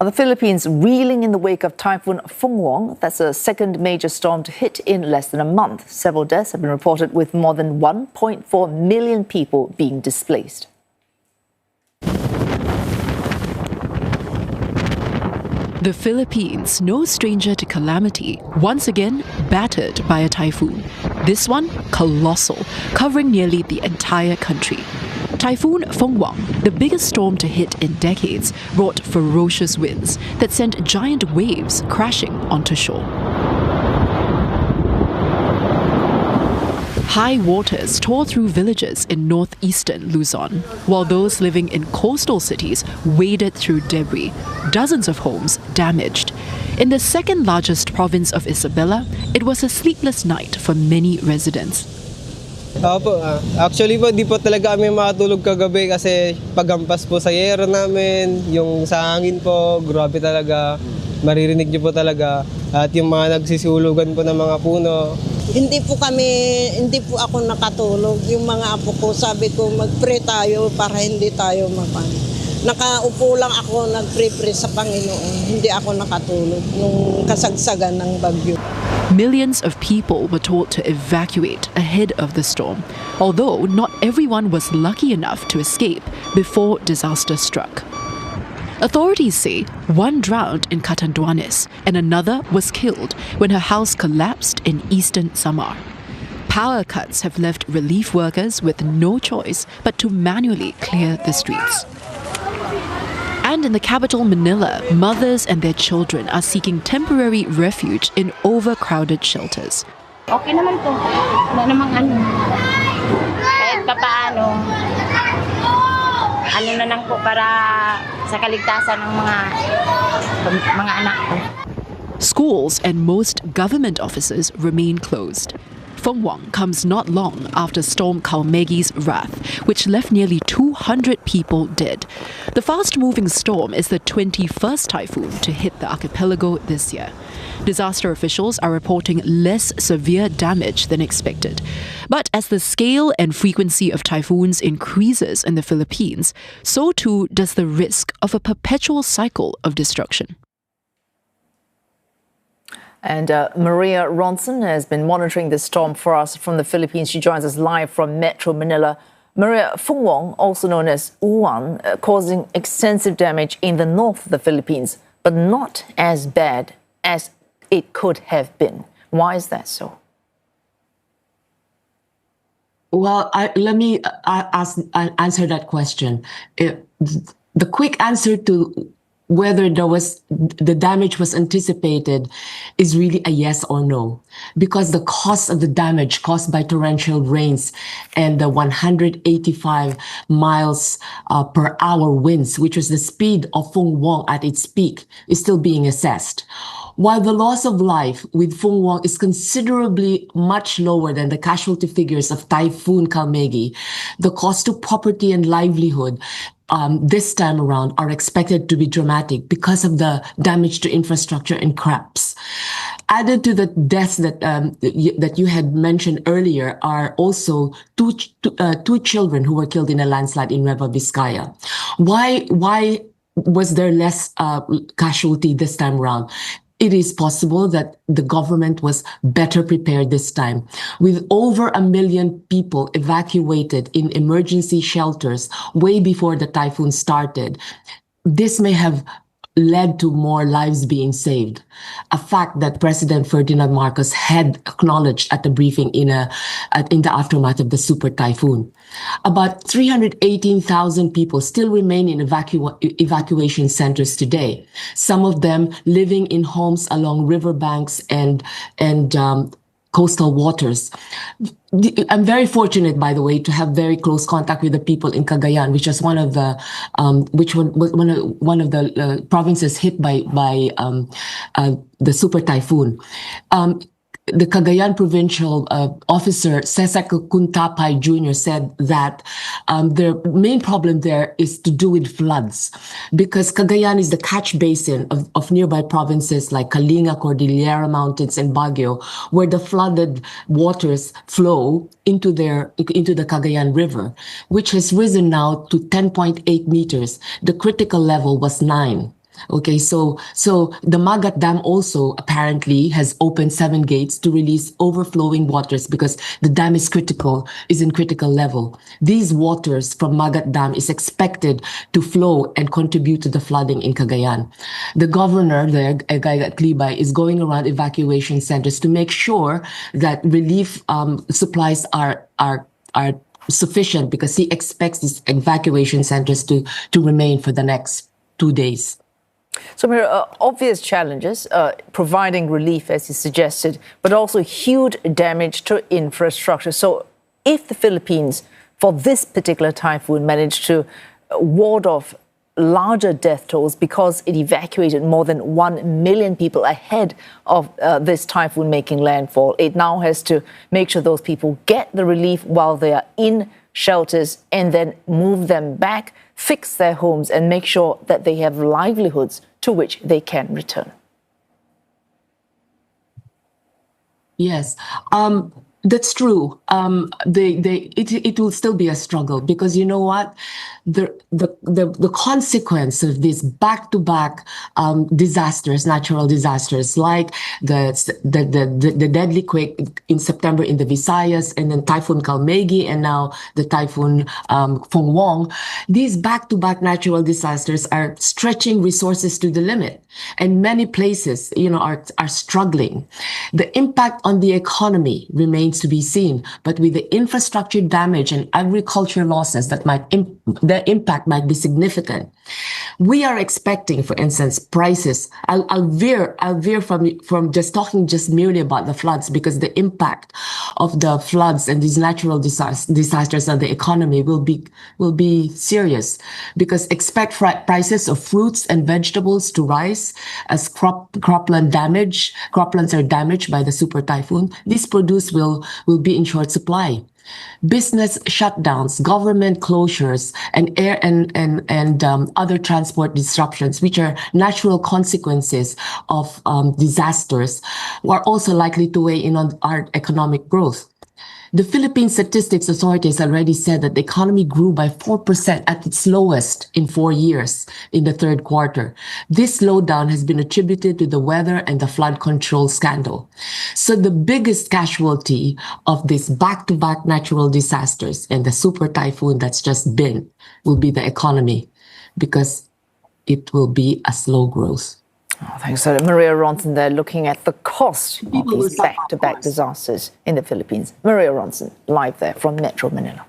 The Philippines reeling in the wake of Typhoon Fung-wong. That's the second major storm to hit in less than a month. Several deaths have been reported, with more than 1.4 million people being displaced. The Philippines, no stranger to calamity, once again battered by a typhoon. This one, colossal, covering nearly the entire country. Typhoon Fung-wong, the biggest storm to hit in decades, brought ferocious winds that sent giant waves crashing onto shore. High waters tore through villages in northeastern Luzon, while those living in coastal cities waded through debris, dozens of homes damaged. In the second largest province of Isabela, it was a sleepless night for many residents. Actually po, di po talaga kami makatulog kagabi kasi paghampas po sa yero namin, yung sa hangin po, grabe talaga, maririnig niyo po talaga, at yung mga nagsisulugan po ng mga puno. Hindi po ako nakatulog. Yung mga apo ko, sabi ko mag-pray tayo para hindi tayo Nakaupo lang ako, nag-pray sa Panginoon. Hindi ako nakatulog nung kasagsagan ng bagyo. Millions of people were told to evacuate ahead of the storm, although not everyone was lucky enough to escape before disaster struck. Authorities say one drowned in Catanduanes and another was killed when her house collapsed in eastern Samar. Power cuts have left relief workers with no choice but to manually clear the streets. And in the capital, Manila, mothers and their children are seeking temporary refuge in overcrowded shelters. Okay naman po. Wala namang kahit papaano. Na lang po para sa kaligtasan ng mga anak ko. Schools and most government offices remain closed. Fung-wong comes not long after Storm Kalmegi's wrath, which left nearly 200 people dead. The fast-moving storm is the 21st typhoon to hit the archipelago this year. Disaster officials are reporting less severe damage than expected. But as the scale and frequency of typhoons increases in the Philippines, so too does the risk of a perpetual cycle of destruction. And Maria Ronson has been monitoring this storm for us from the Philippines. She joins us live from Metro Manila. Maria, Fung-wong, also known as Uwan, causing extensive damage in the north of the Philippines, but not as bad as it could have been. Why is that so? Well, let me answer that question. The quick answer to whether the damage was anticipated is really a yes or no, because the cost of the damage caused by torrential rains and the 185 miles per hour winds, which was the speed of Fung-wong at its peak, is still being assessed. While the loss of life with Fung-wong is considerably much lower than the casualty figures of Typhoon Kalmegi, the cost to property and livelihood this time around are expected to be dramatic because of the damage to infrastructure and crops. Added to the deaths that you had mentioned earlier are also two children who were killed in a landslide in Nueva Vizcaya. Why was there less casualty this time around? It is possible that the government was better prepared this time. With over 1 million people evacuated in emergency shelters way before the typhoon started, this may have led to more lives being saved, a fact that President Ferdinand Marcos had acknowledged at the briefing in the aftermath of the super typhoon. About 318,000 people still remain in evacuation centers today, some of them living in homes along riverbanks and coastal waters. I'm very fortunate, by the way, to have very close contact with the people in Cagayan, which is one of the provinces hit by the super typhoon. The Cagayan provincial officer, Cesar Cuntapay Jr., said that the main problem there is to do with floods, because Cagayan is the catch basin of nearby provinces like Kalinga, Cordillera Mountains, and Baguio, where the flooded waters flow into the Cagayan River, which has risen now to 10.8 meters. The critical level was 9. Okay, so the Magat Dam also apparently has opened 7 gates to release overflowing waters because the dam is in critical level. These waters from Magat Dam is expected to flow and contribute to the flooding in Cagayan. The governor there, Gaygat Libay, is going around evacuation centers to make sure that relief supplies are sufficient, because he expects these evacuation centers to remain for the next 2 days. So there are obvious challenges, providing relief, as you suggested, but also huge damage to infrastructure. So if the Philippines, for this particular typhoon, managed to ward off larger death tolls because it evacuated more than 1 million people ahead of this typhoon making landfall, it now has to make sure those people get the relief while they are in shelters and then move them back, fix their homes and make sure that they have livelihoods to which they can return. Yes, that's true. It will still be a struggle, because you know what, the consequence of these back-to-back disasters, natural disasters, like the deadly quake in September in the Visayas, and then Typhoon Kalmegi, and now the Typhoon Fung-wong. These back-to-back natural disasters are stretching resources to the limit, and many places, are struggling. The impact on the economy remains to be seen, but with the infrastructure damage and agriculture losses, the impact might be significant. We are expecting, for instance, prices. I'll veer from just talking merely about the floods, because the impact of the floods and these natural disasters on the economy will be serious, because expect prices of fruits and vegetables to rise as croplands are damaged by the super typhoon. This produce will be in short supply. Business shutdowns, government closures, and air and other transport disruptions, which are natural consequences of disasters, are also likely to weigh in on our economic growth. The Philippine Statistics Authority has already said that the economy grew by 4% at its lowest in 4 years in the third quarter. This slowdown has been attributed to the weather and the flood control scandal. So the biggest casualty of these back-to-back natural disasters and the super typhoon that's just been will be the economy, because it will be a slow growth. Oh, thanks. So Maria Ronson there, looking at the cost of these back-to-back disasters in the Philippines. Maria Ronson, live there from Metro Manila.